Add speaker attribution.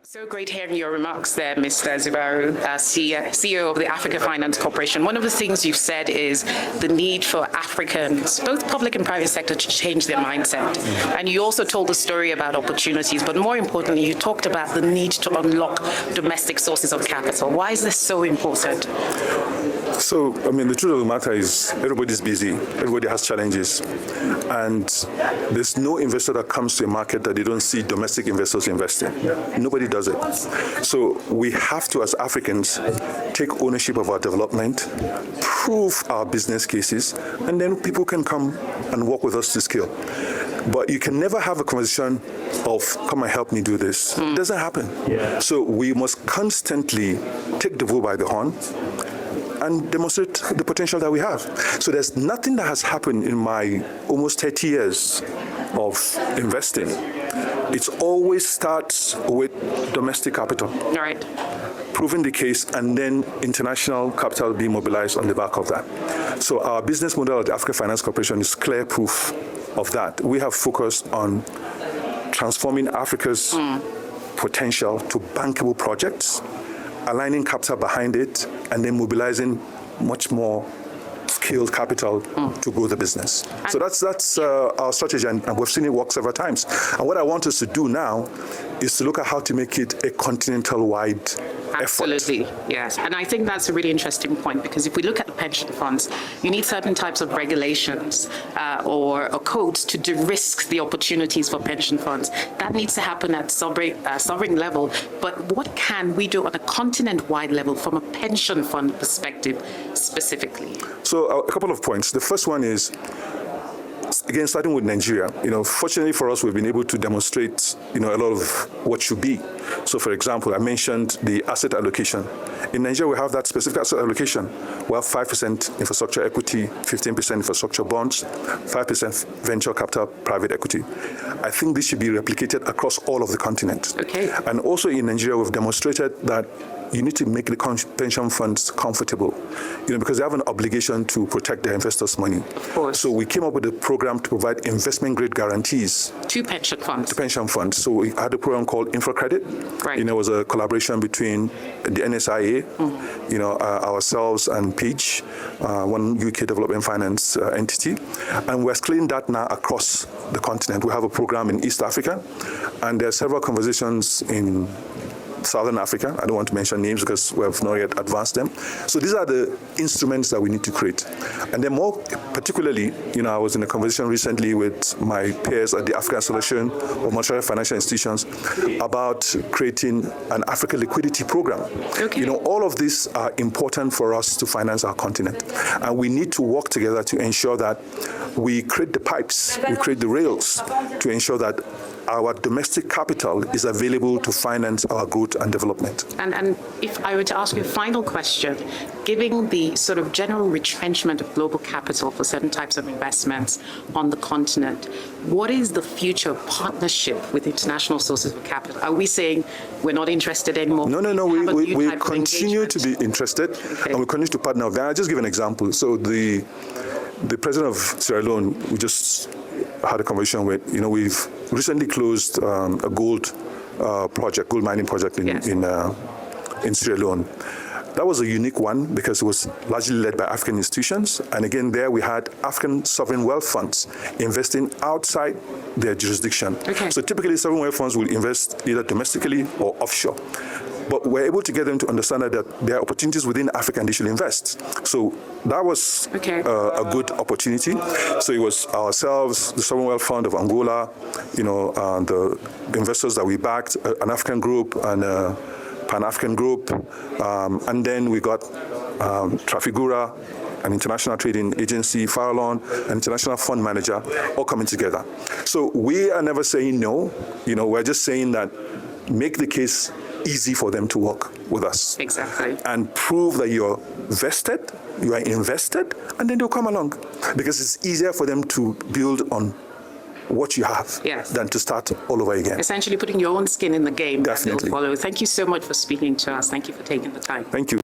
Speaker 1: So great hearing your remarks there, Mr. Zubairu, CEO of the Africa Finance Corporation. One of the things you've said is the need for Africans, both public and private sector, to change their mindset. And you also told the story about opportunities, but more importantly, you talked about the need to unlock domestic sources of capital. Why is this so important?
Speaker 2: So, the truth of the matter is everybody's busy, everybody has challenges, and there's no investor that comes to a market that they don't see domestic investors investing. Nobody does it. So we have to, as Africans, take ownership of our development, prove our business cases, and then people can come and work with us to scale. But you can never have a conversation of, come and help me do this. It doesn't happen. Yeah. So we must constantly take the bull by the horn and demonstrate the potential that we have. So there's nothing that has happened in my almost 30 years of investing. It always starts with domestic capital.
Speaker 1: Right.
Speaker 2: Proving the case, and then international capital being mobilized on the back of that. So our business model at the Africa Finance Corporation is clear proof of that. We have focused on transforming Africa's potential to bankable projects, aligning capital behind it, and then mobilizing much more skilled capital to grow the business. So that's our strategy, and we've seen it work several times. And what I want us to do now is to look at how to make it a continental-wide
Speaker 1: Absolutely,
Speaker 2: effort.
Speaker 1: yes. And I think that's a really interesting point, because if we look at the pension funds, you need certain types of regulations or codes to de-risk the opportunities for pension funds. That needs to happen at sovereign level. But what can we do on a continent-wide level from a pension fund perspective specifically? So
Speaker 2: a couple of points. The first one is, again, starting with Nigeria, fortunately for us, we've been able to demonstrate, a lot of what should be. So, for example, I mentioned the asset allocation. In Nigeria, we have that specific asset allocation. We have 5% infrastructure equity, 15% infrastructure bonds, 5% venture capital, private equity. I think this should be replicated across all of the continent.
Speaker 1: Okay.
Speaker 2: And also in Nigeria, we've demonstrated that you need to make the pension funds comfortable, because they have an obligation to protect their investors' money.
Speaker 1: Of course.
Speaker 2: So we came up with a program to provide investment-grade guarantees
Speaker 1: to pension funds.
Speaker 2: So we had a program called InfraCredit.
Speaker 1: Right.
Speaker 2: It was a collaboration between the NSIA, ourselves and Page, one UK development finance entity, and we're scaling that now across the continent. We have a program in East Africa, and there are several conversations in Southern Africa. I don't want to mention names because we have not yet advanced them. So these are the instruments that we need to create. And then more particularly, I was in a conversation recently with my peers at the African Association of Multilateral Financial Institutions about creating an Africa liquidity program.
Speaker 1: Okay.
Speaker 2: All of these are important for us to finance our continent. And we need to work together to ensure that we create the pipes, we create the rails to ensure that our domestic capital is available to finance our growth and development.
Speaker 1: And if I were to ask you a final question, given the sort of general retrenchment of global capital for certain types of investments on the continent, what is the future partnership with international sources of capital? Are we saying we're not interested anymore?
Speaker 2: No. We continue to be interested, and we continue to partner. I'll just give an example. So the president of Sierra Leone, we just had a conversation with, we've recently closed a gold mining project in Sierra Leone. That was a unique one because it was largely led by African institutions. And again, there we had African sovereign wealth funds investing outside their jurisdiction.
Speaker 1: Okay.
Speaker 2: So typically, sovereign wealth funds will invest either domestically or offshore. But we're able to get them to understand that there are opportunities within Africa and they should invest. So that was a good opportunity. So it was ourselves, the Sovereign Wealth Fund of Angola, the investors that we backed, an African group and a Pan-African group. And then we got Trafigura, an international trading agency, Farallon, an international fund manager, all coming together. So we are never saying no. We're just saying that make the case easy for them to work with us.
Speaker 1: Exactly.
Speaker 2: And prove that you're vested, you are invested, and then they'll come along. Because it's easier for them to build on what you have than to start all over again.
Speaker 1: Essentially putting your own skin in the game.
Speaker 2: Definitely.
Speaker 1: That will follow. Thank you so much for speaking to us. Thank you for taking the time.
Speaker 2: Thank you.